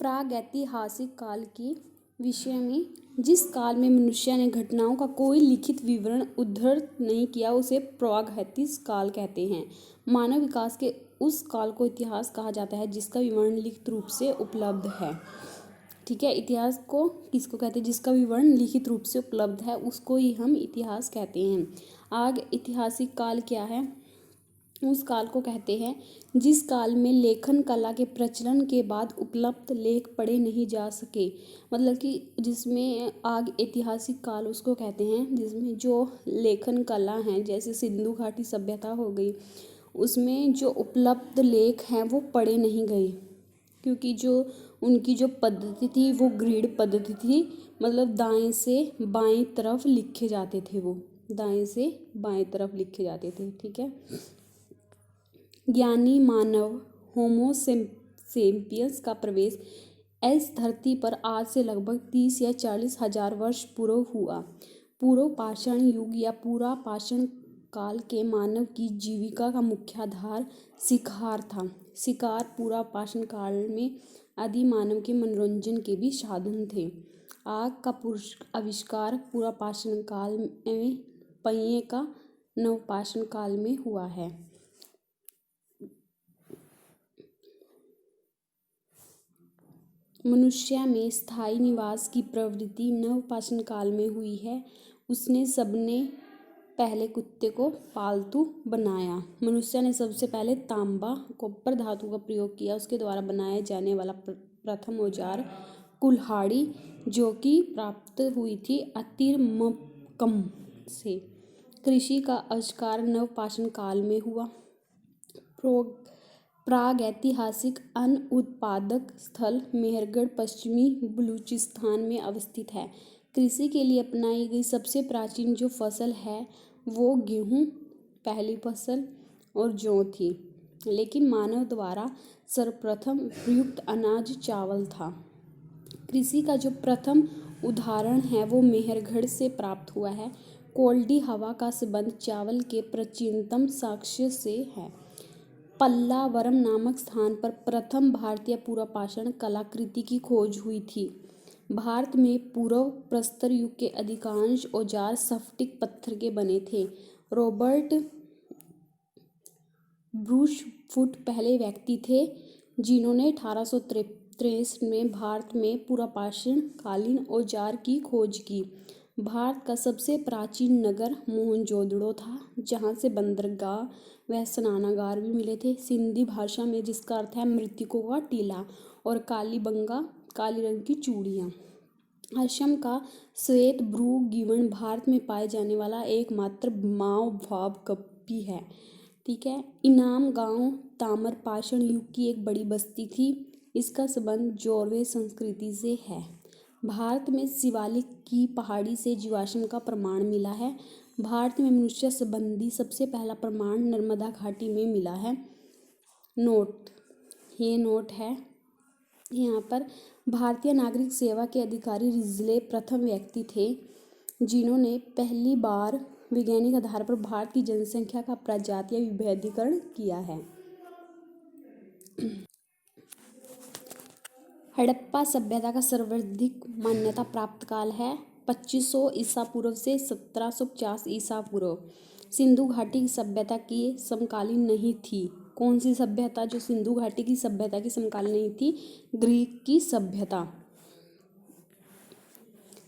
प्रागैतिहासिक काल के विषय में जिस काल में मनुष्य ने घटनाओं का कोई लिखित विवरण उद्धृत नहीं किया उसे प्रागैतिहासिक काल कहते हैं। मानव विकास के उस काल को इतिहास कहा जाता है जिसका विवरण लिखित रूप से उपलब्ध है। ठीक है, इतिहास को किसको कहते हैं? जिसका विवरण लिखित रूप से उपलब्ध है उसको ही हम इतिहास कहते हैं। आग ऐतिहासिक काल क्या है? उस काल को कहते हैं जिस काल में लेखन कला के प्रचलन के बाद उपलब्ध लेख पढ़े नहीं जा सके। मतलब कि जिसमें आग ऐतिहासिक काल उसको कहते हैं जिसमें जो लेखन कला हैं, जैसे सिंधु घाटी सभ्यता हो गई, उसमें जो उपलब्ध लेख हैं वो पढ़े नहीं गए, क्योंकि जो उनकी जो पद्धति थी वो ग्रीड पद्धति थी। मतलब दाएं से बाएं तरफ लिखे जाते थे, वो दाएं से बाएं तरफ लिखे जाते थे। ठीक है, ज्ञानी मानव होमो सेपियंस का प्रवेश इस धरती पर आज से लगभग 30 या 40 हजार वर्ष पूर्व हुआ। पूर्व पाषाण युग या पूरा पाषाण काल के मानव की जीविका का मुख्य आधार शिकार था। शिकार पूरा पाषाण काल में आदि मानव के मनोरंजन के भी साधन थे। आग का आविष्कार पूरा पाषाण काल में, पहिए का नवपाषाण काल में हुआ है। मनुष्य में स्थायी निवास की प्रवृत्ति नवपाषाण काल में हुई है। उसने सबने पहले कुत्ते को पालतू बनाया। मनुष्य ने सबसे पहले तांबा कॉपर धातु का प्रयोग किया। उसके द्वारा बनाए जाने वाला प्रथम औजार कुल्हाड़ी, जो कि प्राप्त हुई थी अतिरमकम से। कृषि का आविष्कार नवपाषाण काल में हुआ। प्रागैतिहासिक अन्न उत्पादक स्थल मेहरगढ़ पश्चिमी बलूचिस्तान में अवस्थित है। कृषि के लिए अपनाई गई सबसे प्राचीन जो फसल है वो गेहूँ पहली फसल और जौ थी, लेकिन मानव द्वारा सर्वप्रथम प्रयुक्त अनाज चावल था। कृषि का जो प्रथम उदाहरण है वो मेहरगढ़ से प्राप्त हुआ है। कोल्डी हवा का संबंध चावल के प्राचीनतम साक्ष्य से है। पल्लावरम नामक स्थान पर प्रथम भारतीय पुरापाषाण कलाकृति की खोज हुई थी। भारत में पूर्व प्रस्तर युग के अधिकांश औजार स्फटिक पत्थर के बने थे। रॉबर्ट ब्रूसफुट पहले व्यक्ति थे जिन्होंने 1863 में भारत में पुरापाषाण कालीन औजार की खोज की। भारत का सबसे प्राचीन नगर मोहनजोदड़ो था, जहाँ से बंदरगाह व स्नानागार भी मिले थे। सिंधी भाषा में जिसका अर्थ है मृतकों का टीला, और कालीबंगा काली रंग की चूड़ियाँ। असम का श्वेत ब्रू गिवन भारत में पाए जाने वाला एकमात्र माओ भाव कपी है। ठीक है, इनाम गांव ताम्रपाषाण युग की एक बड़ी बस्ती थी। इसका संबंध जोरवे संस्कृति से है। भारत में शिवालिक की पहाड़ी से जीवाश्म का प्रमाण मिला है। भारत में मनुष्य संबंधी सबसे पहला प्रमाण नर्मदा घाटी में मिला है। नोट, ये नोट है यहाँ पर। भारतीय नागरिक सेवा के अधिकारी रिजले प्रथम व्यक्ति थे जिन्होंने पहली बार वैज्ञानिक आधार पर भारत की जनसंख्या का प्रजातीय विभेदीकरण किया है। हड़प्पा सभ्यता का सर्वाधिक मान्यता प्राप्त काल है 2500 ईसा पूर्व से 1750 ईसा पूर्व। सिंधु घाटी की सभ्यता की समकालीन नहीं थी। कौन सी सभ्यता जो सिंधु घाटी की सभ्यता की समकालीन नहीं थी? ग्रीक की सभ्यता।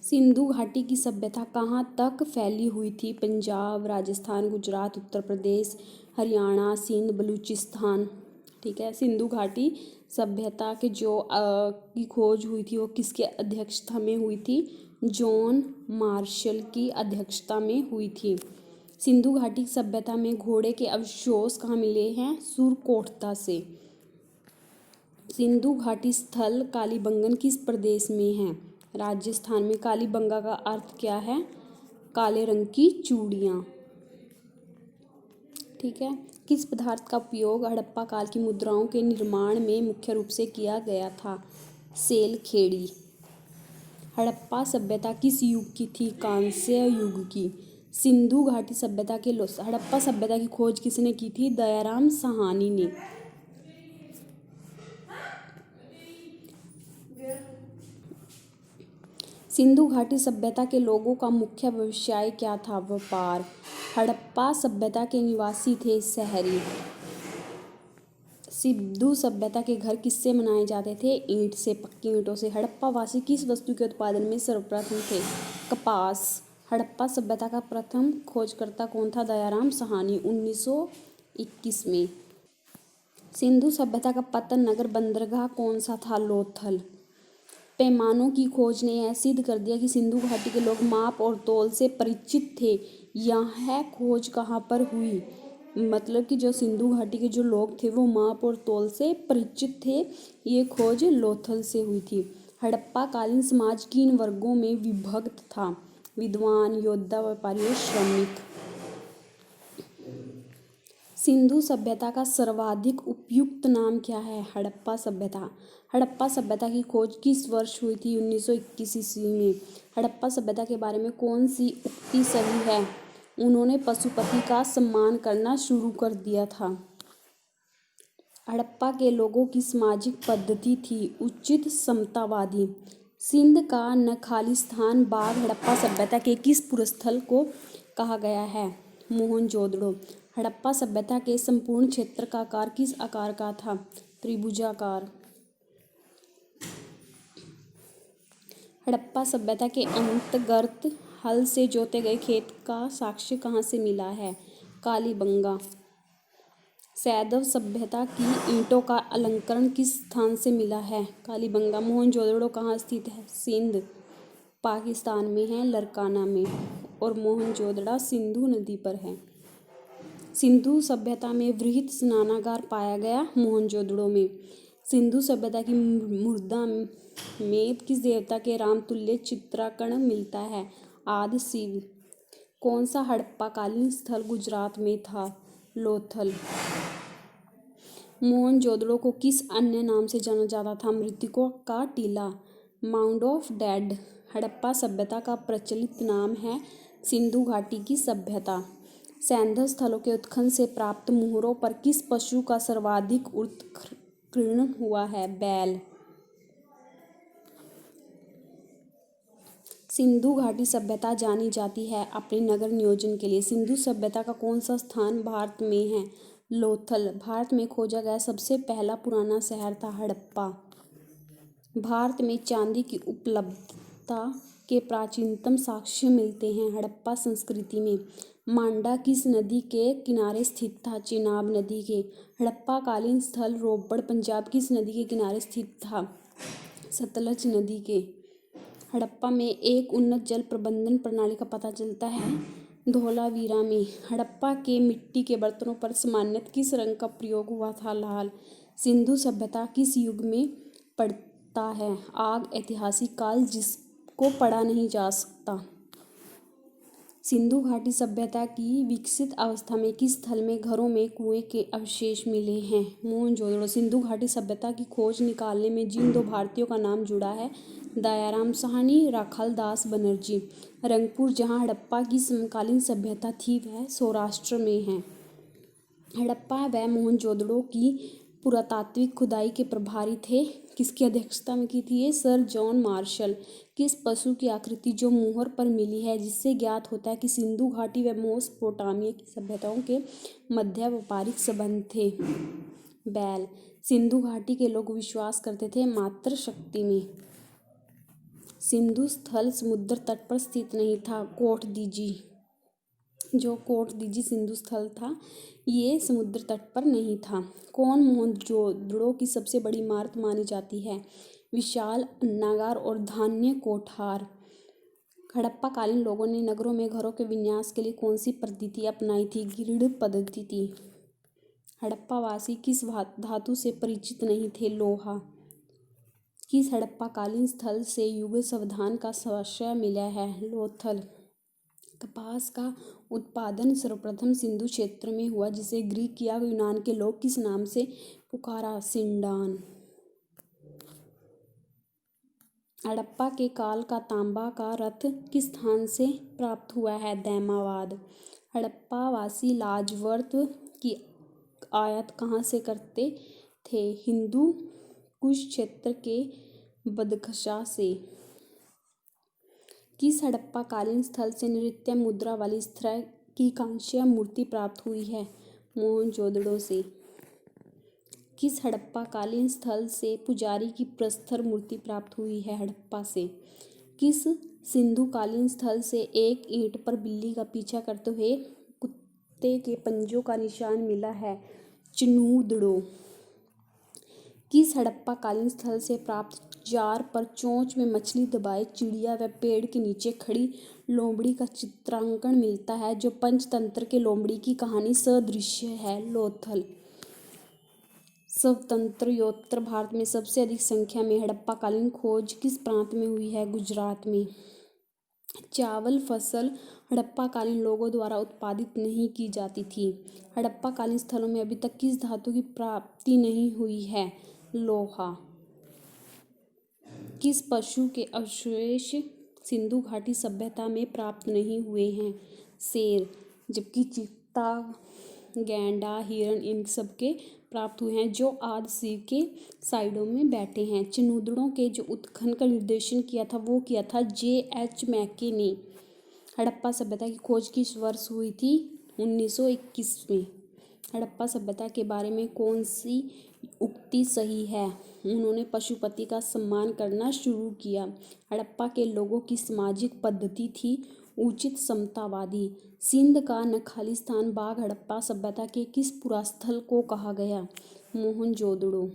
सिंधु घाटी की सभ्यता कहाँ तक फैली हुई थी? पंजाब, राजस्थान, गुजरात, उत्तर प्रदेश, हरियाणा, सिंध, बलूचिस्तान। ठीक है, सिंधु घाटी सभ्यता के जो की खोज हुई थी वो किसके अध्यक्षता में हुई थी? जॉन मार्शल की अध्यक्षता में हुई थी। सिंधु घाटी सभ्यता में घोड़े के अवशेष कहाँ मिले हैं? सुरकोटता से। सिंधु घाटी स्थल कालीबंगन किस प्रदेश में है? राजस्थान में। कालीबंगा का अर्थ क्या है? काले रंग की चूड़ियाँ। ठीक है, किस पदार्थ का उपयोग हड़प्पा काल की मुद्राओं के निर्माण में मुख्य रूप से किया गया था? सेल खेड़ी। हड़प्पा सभ्यता किस युग की थी? कांस्य युग की। सिंधु घाटी सभ्यता के हड़प्पा सभ्यता की खोज किसने की थी? दयाराम साहनी ने। सिंधु घाटी सभ्यता के लोगों का मुख्य व्यवसाय क्या था? व्यापार। हड़प्पा सभ्यता के निवासी थे शहरी। सिंधु सभ्यता के घर किससे बनाए जाते थे? ईंट से, पक्की ईंटों से। हड़प्पा वासी किस वस्तु के उत्पादन में सर्वप्रथम थे? कपास। हड़प्पा सभ्यता का प्रथम खोजकर्ता कौन था? दयाराम साहनी 1921 में। सिंधु सभ्यता का पतन नगर बंदरगाह कौन सा था? लोथल। पैमानों की खोज ने यह सिद्ध कर दिया कि सिंधु घाटी के लोग माप और तौल से परिचित थे। यह खोज कहाँ पर हुई? मतलब कि जो सिंधु घाटी के जो लोग थे वो माप और तौल से परिचित थे। ये खोज लोथल से हुई थी। हड़प्पा कालीन समाज किन वर्गों में विभक्त था? विद्वान, योद्धा, व्यापारी और श्रमिक। सिंधु सभ्यता का सर्वाधिक उपयुक्त नाम क्या है? हड़प्पा सभ्यता। हड़प्पा सभ्यता की खोज किस वर्ष हुई थी? 1921 ईस्वी में। हड़प्पा सभ्यता के बारे में कौन सी उक्ति सही है? उन्होंने पशुपति का सम्मान करना शुरू कर दिया था। हड़प्पा के लोगों की सामाजिक पद्धति थी उचित समतावादी। सिंध का नखालिस्तान बाग हड़प्पा सभ्यता के किस पुरस्थल को कहा गया है? मोहनजोदड़ो। हड़प्पा सभ्यता के संपूर्ण क्षेत्र का आकार किस आकार का था? त्रिभुजाकार। हड़प्पा सभ्यता के अंतर्गत हल से जोते गए खेत का साक्ष्य कहाँ से मिला है? कालीबंगा। सैंधव सभ्यता की ईंटों का अलंकरण किस स्थान से मिला है? कालीबंगा। मोहनजोदड़ो कहाँ स्थित है? सिंध, पाकिस्तान में है, लरकाना में। और मोहनजोदड़ो सिंधु नदी पर है। सिंधु सभ्यता में वृहत स्नानागार पाया गया मोहनजोदड़ो में। सिंधु सभ्यता की मृदा में किस देवता के रामतुल्य चित्रांकन मिलता है? आदि शिव। कौन सा हड़प्पा कालीन स्थल गुजरात में था? लोथल। मोहनजोदड़ो को किस अन्य नाम से जाना जाता था? मृतकों का टीला, माउंड ऑफ डेड। हड़प्पा सभ्यता का प्रचलित नाम है सिंधु घाटी की सभ्यता। सैंधव स्थलों के उत्खनन से प्राप्त मुहरों पर किस पशु का सर्वाधिक उत्कीर्ण हुआ है? बैल। सिंधु घाटी सभ्यता जानी जाती है अपने नगर नियोजन के लिए। सिंधु सभ्यता का कौन सा स्थान भारत में है? लोथल। भारत में खोजा गया सबसे पहला पुराना शहर था हड़प्पा। भारत में चांदी की उपलब्धता के प्राचीनतम साक्ष्य मिलते हैं हड़प्पा संस्कृति में। मांडा किस नदी के किनारे स्थित था? चेनाब नदी के। हड़प्पा कालीन स्थल रोपड़ पंजाब किस नदी के किनारे स्थित था? सतलज नदी के। हड़प्पा में एक उन्नत जल प्रबंधन प्रणाली का पता चलता है धोलावीरा में। हड़प्पा के मिट्टी के बर्तनों पर सामान्यतः किस रंग का प्रयोग हुआ था? लाल। सिंधु सभ्यता किस युग में पड़ता है? आग ऐतिहासिक काल जिसको पढ़ा नहीं जा सकता। सिंधु घाटी सभ्यता की विकसित अवस्था में किस स्थल में घरों में कुएं के अवशेष मिले हैं? मोहनजोदड़ो। सिंधु घाटी सभ्यता की खोज निकालने में जिन दो भारतीयों का नाम जुड़ा है दयाराम साहनी, राखालदास बनर्जी। रंगपुर जहाँ हड़प्पा की समकालीन सभ्यता थी वह सौराष्ट्र में है। हड़प्पा व मोहनजोदड़ो की पुरातात्विक खुदाई के प्रभारी थे किसकी अध्यक्षता में की थी ये? Sir John Marshall. किस पशु की आकृति जो मुहर पर मिली है जिससे ज्ञात होता है कि सिंधु घाटी व मेसोपोटामिया की सभ्यताओं के मध्य व्यापारिक संबंध थे? बैल। सिंधु घाटी के लोग विश्वास करते थे मातृ शक्ति में। सिंधु स्थल समुद्र तट पर स्थित नहीं था। कोट दीजी। जो कोट दीजी सिंधु स्थल था ये समुद्र तट पर नहीं था। कौन मोहनजोदड़ो की सबसे बड़ी इमारत मानी जाती है? विशाल अन्नागार और धान्य कोठार। हड़प्पा कालीन लोगों ने नगरों में घरों के विन्यास के लिए कौन सी पद्धति अपनाई थी? ग्रिड पद्धति। हड़प्पा वासी किस धातु से परिचित नहीं थे? लोहा। किस हड़प्पा कालीन स्थल से युग सावधान का साक्ष्य मिला है? लोथल। कपास का उत्पादन सर्वप्रथम सिंधु क्षेत्र में हुआ जिसे ग्रीक या यूनान के लोग किस नाम से पुकारा? सिंडान। हड़प्पा के काल का तांबा का रथ किस स्थान से प्राप्त हुआ है? दैमाबाद। हड़प्पा वासी लाजवर्त की आयात कहाँ से करते थे? हिंदू कुश क्षेत्र के बदख्शां से। किस हड़प्पा कालीन स्थल से नृत्य मुद्रा वाली इस तरह की कांस्य मूर्ति प्राप्त हुई है? मोहनजोदड़ो से। किस हड़प्पा कालीन स्थल से पुजारी की प्रस्तर मूर्ति प्राप्त हुई है? हड़प्पा से। किस सिंधु कालीन स्थल से एक ईंट पर बिल्ली का पीछा करते हुए कुत्ते के पंजों का निशान मिला है? चिन्नूदड़ो। किस हड़प्पा कालीन स्थल से प्राप्त जार पर चोंच में मछली दबाए चिड़िया व पेड़ के नीचे खड़ी लोमड़ी का चित्रांकन मिलता है, जो पंचतंत्र के लोमड़ी की कहानी सदृश है? लोथल। स्वतंत्रोत्तर भारत में सबसे अधिक संख्या में हड़प्पा कालीन खोज किस प्रांत में हुई है? गुजरात में। चावल फसल हड़प्पा कालीन लोगों द्वारा उत्पादित नहीं की जाती थी। हड़प्पा कालीन स्थलों में अभी तक किस धातु की प्राप्ति नहीं हुई है? लोहा। किस पशु के अवशेष सिंधु घाटी सभ्यता में प्राप्त नहीं हुए हैं? शेर। जबकि चीता, गैंडा, हिरण इन सब के प्राप्त हुए हैं, जो आदि शिव के साइडों में बैठे हैं। चिन्नूदड़ों के जो उत्खनन का निर्देशन किया था वो किया था J.H. मैके ने। हड़प्पा सभ्यता की खोज किस वर्ष हुई थी? 1921 में। हड़प्पा सभ्यता के बारे में कौन सी उक्ति सही है? उन्होंने पशुपति का सम्मान करना शुरू किया। हड़प्पा के लोगों की सामाजिक पद्धति थी उचित समतावादी। सिंध का नखालिस्तान बाग हड़प्पा सभ्यता के किस पुरास्थल को कहा गया? मोहनजोदड़ो।